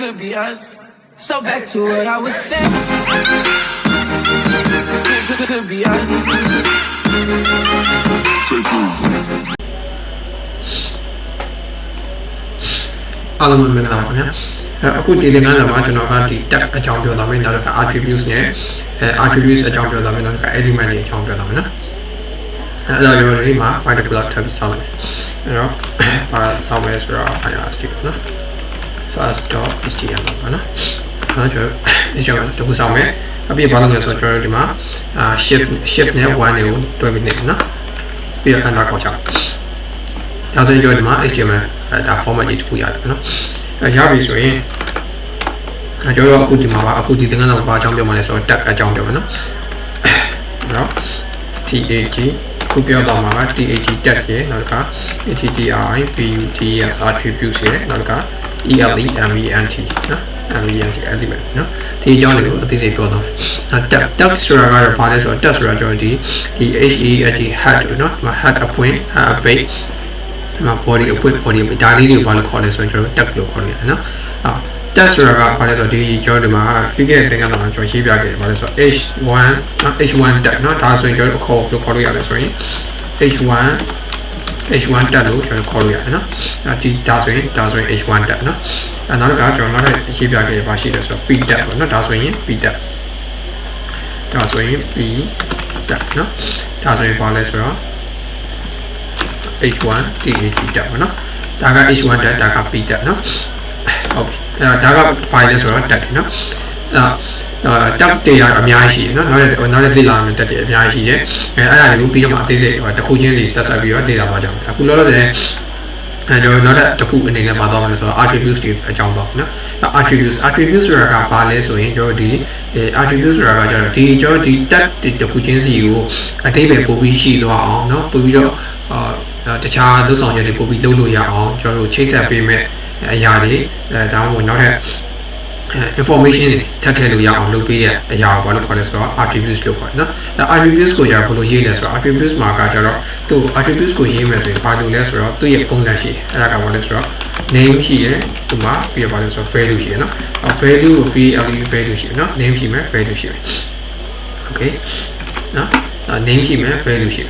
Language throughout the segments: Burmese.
could be us. So back to what I was saying. Could be us. All of them are good dealing on the margin of a champion of attributes near attributes a champion of element a champion of find a blood to be solid. You know, by some ways we are fantastic. First dot is GM. Is your to somewhere. A bit balance of Jordima, shift near one new to be named. Be a narcotic. Doesn't enjoy the mark, that former it we are. A job is way. A job could a good thing about champion or tap a champion. TAG. Kupio Dama, TAG Tech, Nalka, ATTI, PUTS attributes here, Nalka, ELEMENT, MENT element, no? The Johnny, this is a ducks regard parties or dust majority, the HE had not my hat a point, a bait, my body a quick body, but I need one call this when you're duck local, no? Dust regard parties or the Jordima, you get thing on Joshibia, but it's H1, H1 duck, not also enjoy a call to Korea, sorry. H1 dalu cho Korea no ti da so yin H1 dat no another ka cho not shi pya ke ba shi de so P dat no da so yin P dat da so yin P dat no da so yin ba le so H1 TAG dat no da ka H1 dat da ka P dat no okay da ka ba le so dat no tap they are a miashi, not the lam that a miashi, I will be a disease or the Kujin is as a view of the Lamajam. A Kulo and you're not at the cook in the Madonna or attributes to a jump dog. Attributes are palace or enjoy the attributes are the Georgie that did the Kujin you a David Bobishi or no Bobido the child those on your Bobido ya on Joro chase a payment a yardie down will not have. Information Tateluya on Lupedia, a yard one of attributes local. Attributes go Japologinas or attributes Margajaro, two attributes go him as a Padulas rock, to Yaponashi, Rakawalis rock, name she, to mark, be a balance of Fedushi, a Fedu of Fedushi, name she may Fedushi. Okay, name she may Fedushi.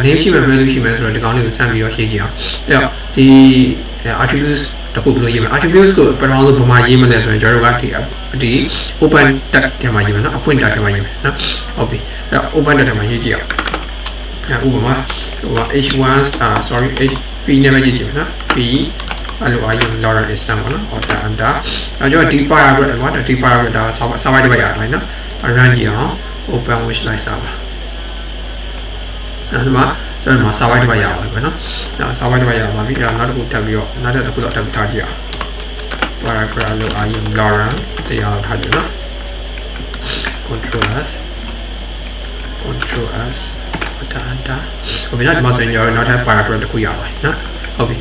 Name she may Fedushi, the county with Sammy or Shigia. The attributes. Attributes go, but all of my human as well. The open that my human, a point that my human. Okay, open that my Higia. H1, sorry, HP never Higia. P. I am Laura is someone or that. I do a deep paragraph and what a deep paragraph, Savada by Arena, Arangia, open wish like Sava. So my Savada by Yama, Savada by Yama, we are not a good tabio, not a good tabia. Paragraph, I am Laura, they are Haduna. Control us, okay, not much when you are not have paragraph to Kuyama. Okay,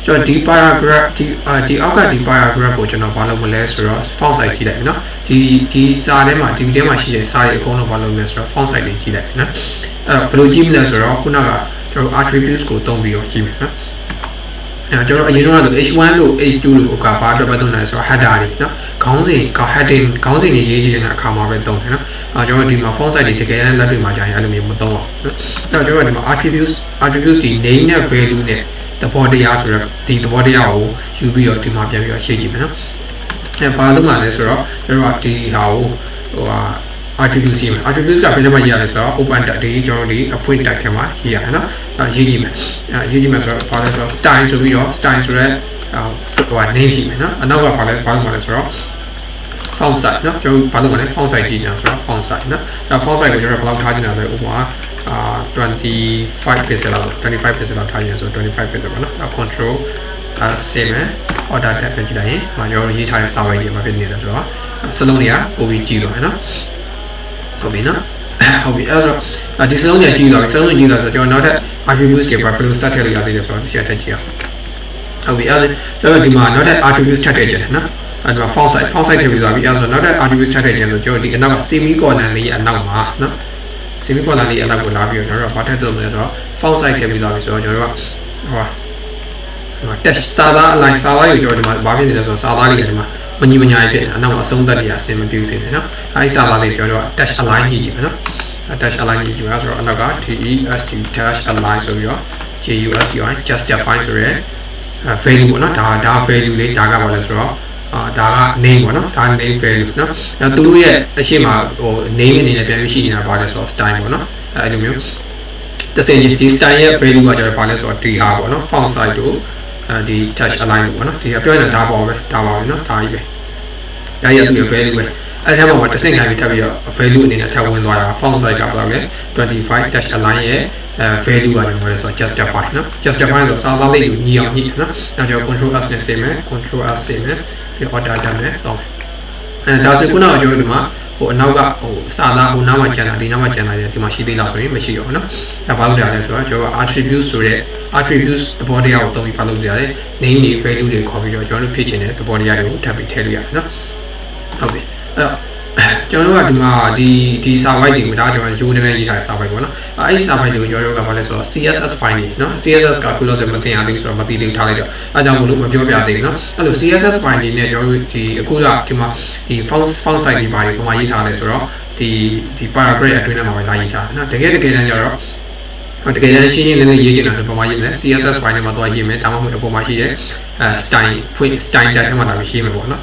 so the paragraph, the Oka the paragraph, which are not voluminous, fonts like that, no? The Sadema, the Demashi, side of voluminous, fonts like that, no? Progimless or Kunaga, attributes go don't be your team. You know, H1 to H2 to Kapata Badonas or Hadari, no? Counting the age in a comma with don't, no? Majority of fonts I did again and let my giant enemy with don't. Attributes the name and value net. The body as the body out should be your team up your shaking. And part of the man is the how attributes him. Attributes got been by years open that the journey a point that tema here. Yijimas or parts of Steins or your Steins red what names him. Another part is raw. Found side, no? Joe Padman, found side genius, found side. Now, found side when you're about targeting another 25% of targets or 25% control same or that happens today. Majority targets are already my business as well. Salonia, OBG, Obina, this is only a G-Dog, suddenly that you're not attributes give up blue satellite as well. Strategy. We other demand not attribute strategy, no? And the false side here is another attribute strategy and the Jody and now semi-colonally and now, no? Semi-colonally and I will love you, but I don't know. False side here is also dash စာသား align စာသားကိုကျွန်တော်ဒီမှာဘာဖြစ်နေလဲဆိုတော့စာသားလေးကဒီမှာမညီမညာဖြစ်နေတာနောက်အဆုံးသက်တွေအဆင်မပြေဖြစ်နေနော်အဲဒီစာသားလေးကျွန်တော်တို့ dash align ကြည့်ကြည့်မယ်နော် dash align ကြည့်ကြည့်မယ်ဆိုတော့အနောက်က test dash align ဆိုပြီးတော့ justify justify ဆိုရဲ value ပေါ့နော်ဒါ value လေးဒါကဘာလဲဆိုတော့ဒါက name ပေါ့နော်ဒါ name value နော်အဲသူတို့ရဲ့အရှိမဟို name အနေနဲ့ပြန်ပြီးရှိနေတာပါလဲဆိုတော့ style ပေါ့နော်အဲလိုမျိုးတစင်ဒီ style ရဲ့ value ကကျတော့ပါလဲဆိုတော့ dr ပေါ့နော် font size တို့ဒီ touch align ပေါ့နော်ဒီကပြောနေတာဒါပါပဲနော်ဒါကြီးပဲဒါကြီးကသူ့ရဲ့ value ပဲအဲ့ဒါမှမတစင်ခံပြီးထပ်ပြီးတော့ value အနေနဲ့ထပ်ဝင်သွားတာ font size ကဘယ်လောက်လဲ25 touch align ရဲ့value ကကျွန်တော်လဲဆိုတော့ justify နော် justify ဆိုစာသားလေးကိုညီအောင်ညှိနော်နောက်ကျွန်တော် control s နဲ့ဆေးမယ် control s ဆေးမယ်ပြီး order တက်မယ်တော့ဒါဆိုခုနကကျွန်တော်ဒီမှာဟိုအနောက်ကဟိုစာသားဟိုနောက်မှကျန်တာဒီနောက်မှကျန်တာဒီမှာရှိသေးလားဆိုရင်မရှိတော့ဘူးနော်အဲဘာလို့လဲဆိုတော့ကျွန်တော် attribute ဆိုတဲ့ attributes သဘောတရားကိုသုံးပြီးဘာလုပ်ကြရလဲ name တွေ value တွေခေါ်ပြီးတော့ကျွန်တော်တို့ဖြည့်ချင်တဲ့သဘောတရားတွေကိုထပ်ပြီးထည့်လို့ရတယ်နော်ဟုတ်ပြီအဲ့တော့ကျွန်တော်တို့ကဒီမှာဒီစာပိုက်တွေကိုဒါကျွန်တော်ရိုးတဲ့ရေးထားတဲ့စာပိုက်ပေါ့နော်အဲ့ဒီစာပိုက်တွေကိုကျွန်တော်တို့ကဘာလဲဆိုတော့ CSS file တွေနော် CSS ကခုလို့ဆိုမသိရသေးဘူးဆိုတော့မသိသေးဘူးထားလိုက်တော့အဲကြောင့်မလို့မပြောပြသေးဘူးနော်အဲ့လို CSS file တွေနဲ့ကျွန်တော်တို့ဒီအခုကဒီမှာဒီ font size တွေပါတယ်ပုံမှန်ရေးထားလဲဆိုတော့ဒီ paragraph အတွင်းထဲမှာပဲလာရေးထားနော်တကယ်တမ်းကျတော့တကယ်တမ်းရှင်းရှင်းလင်းလင်းရေးချင်တာဆိုပုံမှန်ရေးမယ် CSS file တွေမှာတော့ရေးမယ်ဒါမှမဟုတ်အပေါ်မှာရှိတဲ့style ဖွင့် style တက်ထဲမှာလာပြီးရေးမယ်ပေါ့နော်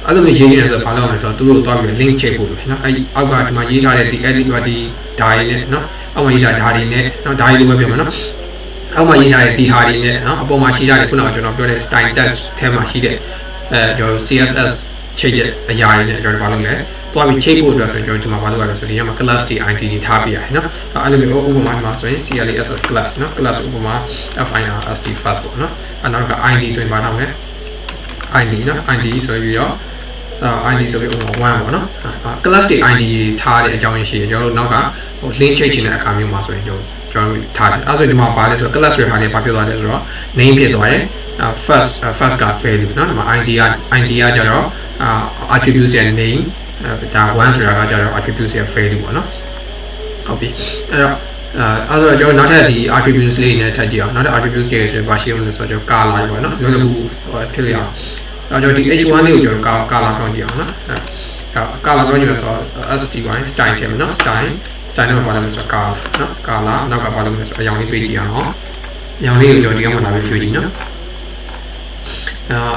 အဲ့လိုမျိုးရေးနေတယ်ဆိုတော့ဘာလို့လဲဆိုတော့သူတို့တော့ပြီး link ချိန်ပို့လို့နော်အဲ့အောက်ကဒီမှာရေးထားတဲ့ဒီ edit ဒီဓာတ်ရည်နဲ့နော်အောက်မှာရေးထားဓာတ်ရည်နဲ့နော်ဓာတ်ရည်လိုပဲပြောမှာနော်အောက်မှာရေးထားတဲ့ဒီဟာတွေနဲ့နော်အပေါ်မှာရှိထားတဲ့ခုနကကျွန်တော်ပြောတဲ့ style text ထဲမှာရှိတဲ့ကျွန်တော် CSS ချိန်တဲ့အရာတွေနဲ့ကျွန်တော်ဘာလုပ်လဲတွားပြီးချိန်ပို့အတွက်ဆိုရင်ကျွန်တော်ဒီမှာဘာလုပ်ရလဲဆိုတော့ဒီမှာ class တွေ id တွေထားပြရတယ်နော်အဲ့လိုမျိုးဥပမာမှာဆိုရင် clas class နော် class ဥပမာ first first ပေါ့နော်အဲ့နောက်က id ဆိုရင်ဘာလုပ်လဲ id နော် id ဆိုပြီးတော့id ဆိုပြီးဥပမာ1ပေါ့နော် class တွေ id ထားတဲ့အကြောင်းရင်းရှိတယ်ကျွန်တော်တို့နောက်ကဟို link ချိန်ချင်တဲ့အခါမျိုးမှာဆိုရင်ကျွန်တော်ထားတယ်အဲ့ဆိုဒီမှာပါလဲဆိုတော့ class တွေဟာလည်းဘာဖြစ်သွားလဲဆိုတော့ name ဖြစ်သွားတယ်first က value နော်ဒီမှာ id ကကျတော့attributes ရဲ့ name ဒါ1ဆိုတာကကျတော့ attributes ရဲ့ value ပေါ့နော်ဟုတ်ပြီအဲ့တော့အဲ့တော့ကျွန်တော်နောက်ထပ်ဒီ attributes လေးနဲ့ထပ်ကြည့်အောင်နောက်ထပ် attributes တွေဆိုရင်ဘာရှိအောင်လဲဆိုတော့ကျွန်တော် color ပေါ့နော်လောလောကူဖြစ်လို့ရအောင်အဲ့တော့ဒီ h1 လေးကိုကျွန်တော် color ပြောင်းကြည့်အောင်နော်အဲ့ color ပြောင်းကြည့်ဆိုတော့ sty style ထဲမှာနော် style နဲ့ဘာလဲဆိုတော့ color နော် color နောက်ကဘာလဲဆိုတော့အရောင်လေးပေးကြည့်အောင်အရောင်လေးကိုကျွန်တော်ဒီကမှလာပြီးရွေးကြည့်နော်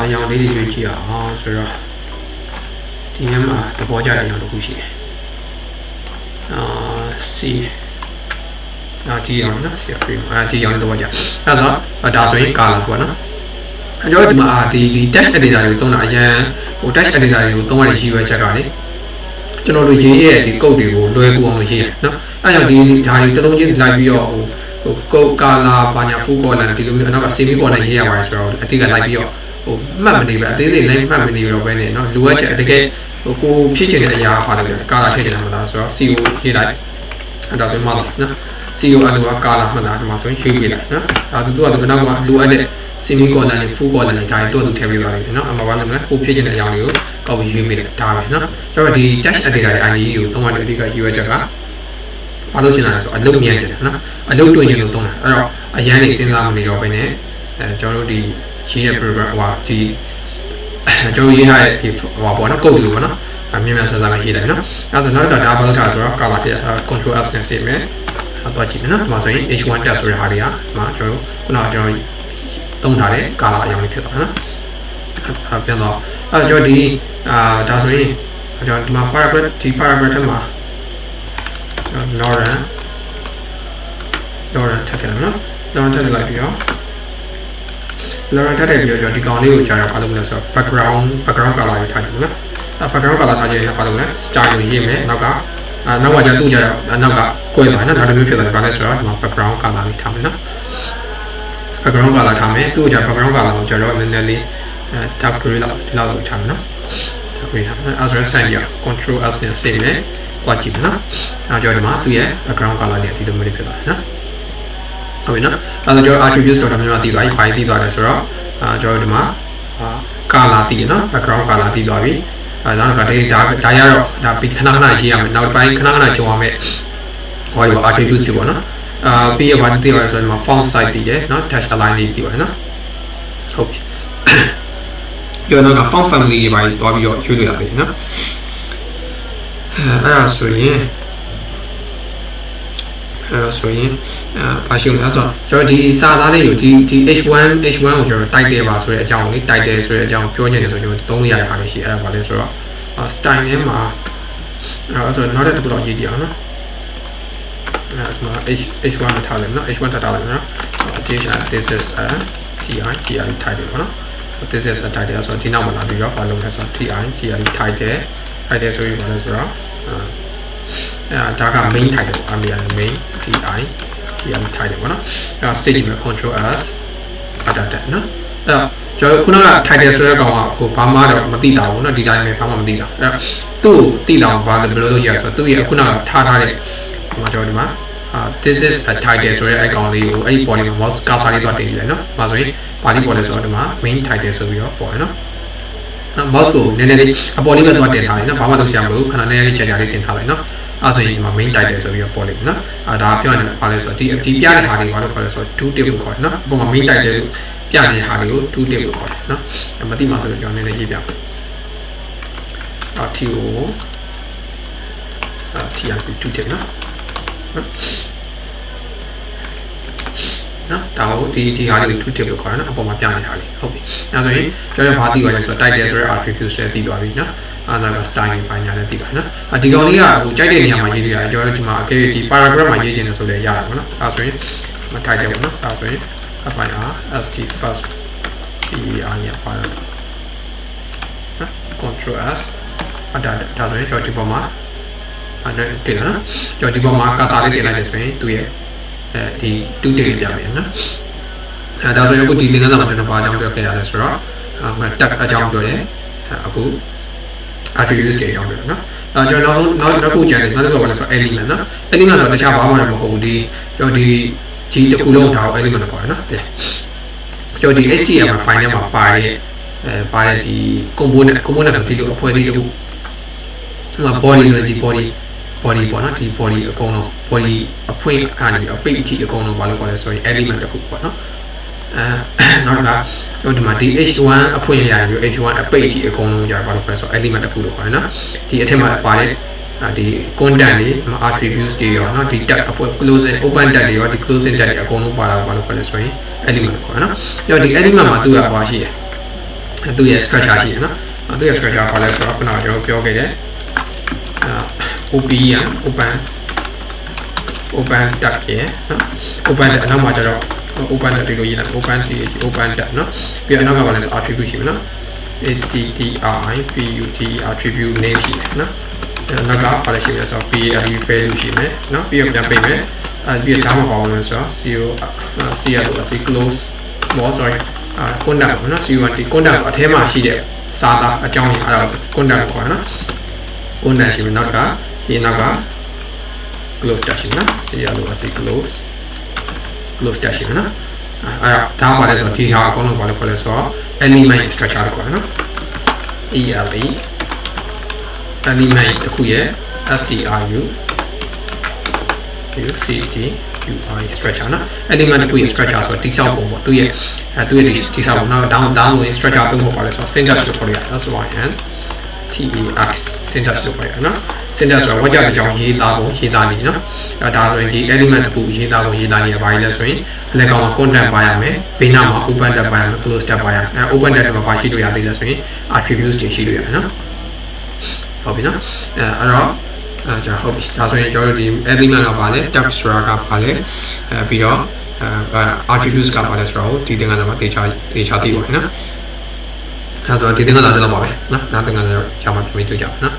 အရောင်လေးတွေရွေးကြည့်အောင်ဆိုတော့ဒီညမှာသဘောကျတဲ့အရောင်တစ်ခုရှိတယ်C ဒီအောင်နော် C prime ဒီအောင်တော့ကြာအဲ့တော့ဒါဆိုရင် color ပေါ့နော်ကျွန်တော်ဒီမှာဒီ text editor တွေကိုသုံးတာအရင်ဟို text editor တွေကိုသုံးရတဲ့ရည်ရွယ်ချက်ကလေကျွန်တော်တို့ရေးရတဲ့ဒီ code တွေကိုလွယ်ကူအောင်လို့ရေးရနော်အဲ့ကြောင့်ဒီဒါတွေတလုံးချင်းလိုက်ပြီးတော့ဟို code color ဘာညာ full color ဒီလိုမျိုးအနောက်က semi color ရေးရပါတယ်ဆိုတော့အတိတ်ကလိုက်ပြီးတော့ဟိုမှတ်မနေပဲအသေးစိတ်လိုက်မှတ်မနေတော့ပဲねနော်လိုအပ်ချက်တကယ်ဟိုကိုဖြစ်ချင်တဲ့အရာပါတယ်လေ color ထည့်ချင်တာမလားဆိုတော့ CO ရေးလိုက်အဲ့ဒါဆိုမှတော့နော် CO အလိုက color မှတ်တာဒီမှာဆိုရင်ရွှေ့ပြလိုက်နော်ဒါသူကနောက်ကလိုအပ်တဲ့ semi color နဲ့ full color နဲ့ဒါတွေတော့သူထည့်ပေးသွားတယ်နော်အမှဘာလို့လဲကိုဖြစ်ချင်တဲ့အရာတွေကိုကောက်ပြီးရွေးပေးတယ်ဒါပဲနော်ကျွန်တော်ဒီ text editor တွေ ID ကိုသုံးရတဲ့အဓိကရည်ရွယ်ချက်ကဘာလို့ချင်တာလဲဆိုအလုပ်မြန်ချင်တာနော်အလုပ်တွင်ချင်လို့သုံးတာအဲ့တော့အရန်နေစဉ်းစားမနေတော့ဘဲနဲ့ကျွန်တော်တို့ဒီရေးတဲ့ program ဟိုဒီကျွန်တော်ရေးထားတဲ့ဒီဟိုပေါ့နော် code တွေပေါ့နော်မြန်ဆန်ဆန်ရေးလိုက်နော်အဲ့ဒါဆိုနောက်တော့ဒါဘာလို့ထားဆိုတော့ color ဖြစ်control s နဲ့ save မယ်တော့ကြည့်မယ်နော်ဒီမှာဆိုရင် h1 test ဆိုတဲ့ဟာတွေကဒီမှာကျွန်တော်ခုနကကျွန်တော်သုံးထားတဲ့ color အရောင်လေးဖြစ်သွားနော်ပြန်တော့အဲ့ကျွန်တော်ဒီဒါဆိုရင်ကျွန်တော်ဒီမှာ paragraph ဒီ paragraph ထဲမှာကျွန်တော် Lauren ထည့်တယ်နော် Lauren ထည့်လိုက်ပြီးတော့ Lauren ထည့်ပြီးတော့ဒီကောင်လေးကိုကြာတော့ဘာလုပ်မလဲဆိုတော့ background color တွေထားတယ်နော်background color ထားကြရင်ဘာလုပ်လဲ style ကိုရေးမယ်နောက်ကကျသူ့ကျတော့နောက်ကကွဲသွားနော်နောက်တစ်မျိုးဖြစ်သွားတယ်ဘာလဲဆိုတော့ဒီမှာ background color လေးထားမယ်နော် background color ထားမယ်သူ့ကျ background color ကိုကျတော့နည်းနည်းလေးdark gray လောက်ဒီလောက်ထားမယ်နော် dark gray ထားမယ်အဲ့ဆိုရင် sign ရ control s နဲ့ save မယ်တွားကြည့်မယ်နော်နောက်ကျတော့ဒီမှာသူ့ရဲ့ background color လေးဒီလိုမျိုးလေးဖြစ်သွားတယ်နော်ဟုတ်ပြီနော်အဲ့တော့ကျွန်တော် attributes တော်တော်များများတည်သွားပြီ by တည်သွားတယ်ဆိုတော့ကျွန်တော်ဒီမှာ color တည်နော် background color တည်သွားပြီနောက်တော့ဒါရတော့ဒါပြီးခဏခဏရေးရမယ်နောက်ပိုင်းခဏခဏကြုံရမယ်ဟောဒီ attributes တွေပေါ့နော်ပြီးရပါတည်ရဆိုတော့ဒီမှာ font size တည်တယ်နော် dash align လေးတည်ပါတယ်နော် ဟုတ်ပြီပြောတော့က found family တွေပါတွားပြီးတော့ရွေးလို့ရတယ်နော်အဲ့ဒါဆိုရင်ဘာရှုံလဲဆိုတော့ကျွန်တော်ဒီစာသားလေးကိုဒီ H1 ကိုကျွန်တော်တိုက်တယ်ပါဆိုတဲ့အကြောင်းလေးတိုက်တယ်ဆိုတဲ့အကြောင်းပြောချင်တယ်ဆိုကျွန်တော်သုံးရရတာလို့ရှိအဲ့ဒါပါလဲဆိုတော့ style ထဲမှာအဲ့ဆိုနောက်တစ်ခုတော့ရေးကြည့်အောင်နော်အဲ့ဒါ H1 ထားတယ်နော် H1 ထားတယ်နော်this is a ti ထိုက်တယ်ပေါ့နော် this is a title ဆိုတော့ဒီနောက်မှာလာပြီးတော့ဘာလုပ်လဲဆိုတော့ ti title ဆိုပြီးပါလဲဆိုတော့ဒါက main title ပေါ့ main ti title ပေါ့နော်အဲ့ stage မှာ control s adapter နော်အဲ့တော့ကျွန်တော်ခုနက title ဆိုတဲ့ကောင်ကဟိုဘာမှတော့မသိတာဘူးเนาะဒီတိုင်းပဲဘာမှမသိတာအဲ့သူ့ကိုသိတာဘာလဲဘယ်လိုလုပ်ရဆိုတော့သူ့ရဲ့ခုနကထားထားတဲ့ဒီမှာကျွန်တော်ဒီမှာthis is a title ဆိုတဲ့အဲ့ကောင်လေးကိုအဲ့ဒီ body မှာ mouse cursor လေးတော့တင်နေတယ်เนาะဒါဆိုရင်ဘာလေးပေါ်လဲဆိုတော့ဒီမှာ main title ဆိုပြီးတော့ပေါ်ရเนาะmouse ကိုနည်းနည်းလေးအပေါ်လေးပဲတော့တင်ထားလိုက်เนาะဘာမှလုပ်ရမလို့ခဏနည်းနည်းလေးကြာကြာလေးတင်ထားလိုက်เนาะအဲ့ဆိုရင်ဒီမှာ main title ဆိုပြီးတော့ပေါ်လိမ့်မယ်เนาะဒါပြောရင်ဘာလဲဆိုတော့ဒီပြတဲ့ဟာတွေဘာလို့ခေါ်လဲဆိုတော့ to table ခေါ်တယ်เนาะအပေါ်မှာ main title ပြနေတဲ့ဟာတွေကို to table ခေါ်တယ်เนาะမသိမှဆိုတော့ကျွန်တော်နည်းနည်းရေးပြမယ်t o ti 2 table เนาะဒါကိုဒီဟာလေးကို to table ခေါ်တယ်เนาะအပေါ်မှာပြနေတဲ့ဟာလေးဟုတ်ပြီအဲ့ဆိုရင်ကျွန်တော်ဘာသိသွားလဲဆိုတော့ title ဆိုတဲ့ attributes လည်းသိသွားပြီเนาะအဲ့ဒါက style ဘာညာလည်းသိပါနော်ဒီကောင်လေးကဟိုကြိုက်တဲ့နေရာမှာရေးလို့ရတယ်ကျွန်တော်ဒီမှာ ဒီ paragraph မှာရေးချင်တယ်ဆိုလည်းရတယ်ပေါ့နော်ဒါဆိုရင်မထိုက်တယ်ပေါ့နော်ဒါဆိုရင် FIR ST first PER ရပါတော့နော် control S ဒါဆိုရင်ကျွန်တော်ဒီပေါ်မှာအဲ့ဒါတင်လာနော်ကျွန်တော်ဒီပေါ်မှာကာစာလေးတင်လိုက်တယ်ဆိုရင်သူရဲ့ဒီ2တင်ပြမယ်နော်ဒါဆိုရင်အခုဒီလင်္ကာစာမှာကျွန်တော်ဘာအကြောင်းပြောခဲ့ရလဲဆိုတော့တက်အကြောင်းပြောတယ်အခု attributes တွေအကြောင်းပြောနော်ကျွန်တော်နောက်ခုကျန်တယ်နောက်တစ်ခုကဘာလဲဆိုတော့ element နော် element ဆိုတော့တခြားဘာမှမဟုတ်ဘူးဒီကျွန်တော်ဒီတစ်ခုလုံးထားအောင် element ခေါ်တယ်နော်ကျွန်တော်ဒီ HTML မှာ file ထဲမှာပါတဲ့ဒီ component ကိုဒီလိုအဖွဲ့အစည်းတစ်ခုbody ဆိုဒီ body ပေါ့နော်ဒီ body အကုန်လုံး body အဖွင့်အားနေပြီး page အကုန်လုံးဘာလို့ခေါ်လဲဆိုရင် element တစ်ခုပေါ့နော်နောက်တစ်ခါတို့ဒီမှာဒီ h1 အဖွင့်ရပြီး h1 အပိတ်ကြီးအကုန်လုံးကြာဘာလို့လဲဆိုတော့ element တစ်ခုလို့ခေါ်တယ်နော်ဒီအထက်မှာပါတဲ့ဒီ content တွေ attributes တွေရောနော်ဒီ tag အဖွင့် closing open tag တွေရောဒီ closing tag တွေအကုန်လုံးပါတာဘာလို့ခေါ်လဲဆိုရင် element ခေါ်တယ်နော်ပြီးတော့ဒီ element မှာသူ့ရဲ့ဘာရှိတယ်သူ့ရဲ့ structure ရှိတယ်နော်သူ့ရဲ့ structure ဘာလဲဆိုတော့ခုနကကျွန်တော်ပြောခဲ့တဲ့open tag ရယ်နော် open tag အနောက်မှာကျတော့open ဒီလိုရေးလိုက် open tag เนาะပြီးတော့နောက်ကဘာလဲဆို attribute ရှိမယ်เนาะ attribute name ရှိတယ်เนาะနောက်ကဘာလဲရှိလဲဆိုတော့ value ရှိမယ်เนาะပြီးတော့ပြန်ပိတ်မယ်ပြီးတော့ဂျာမှာပါဝင်လဲဆိုတော့ close more sorry content เนาะ content အထဲမှာရှိတဲ့စာသားအကြောင်းအဲ့ဒါ content ခေါ်တာเนาะ content ရှိမယ်နောက်ကဒီနောက်က close tag ရှိမယ်เนาะ close tag ရှိမယ်เนาะအဲ့ဒါဘာလဲဆိုတော့ဒီဟာအကုန်လုံးဘာလဲခေါ်လဲဆိုတော့ element structure ကိုခေါ်တယ်နော် element တစ်ခုရဲ့ structure နော် element တစ်ခုရဲ့ structure ဆိုတော့တိဆောက်ပုံပေါ့သူရဲ့တိဆောက်ပုံနောက် down structure သုံးဖို့ပါလဲဆိုတော့ syntax လို့ခေါ်ရတယ် SYN TAX syntax လို့ခေါ်ရတယ်နော် syntax ဆိုတော့ဝါကြတဲ့အကြောင်းရေးသားနေနော်ဒါဆိုရင်ဒီ element တစ်ခုရေးသားနေရပါလဲဆိုရင်အလဲကောင်မှာ content ပါရမယ်ဘေးနားမှာ open tab ပါရမယ် close tab ပါရမယ်open tab မှာပါရှိလို့ရသေးတယ်ဆိုရင် attributes တွေရှိလို့ရတယ်နော်ဟုတ်ပြီနော်အဲ့တော့ကျွန်တော်ဟုတ်ပြီဒါဆိုရင်ကျွန်တော်ဒီ element ကပါလဲ tab structure ကပါလဲပြီးတော့attributes ကပါလဲဆိုတော့ဒီသင်ခန်းစာမှာတေချာသိပါမယ်နော်အဲ့ဆိုဒီသင်ခန်းစာတော့ပါပဲနော်နောက်သင်ခန်းစာတော့ကြာမှပြန်ပြီးတွေ့ကြပါနော်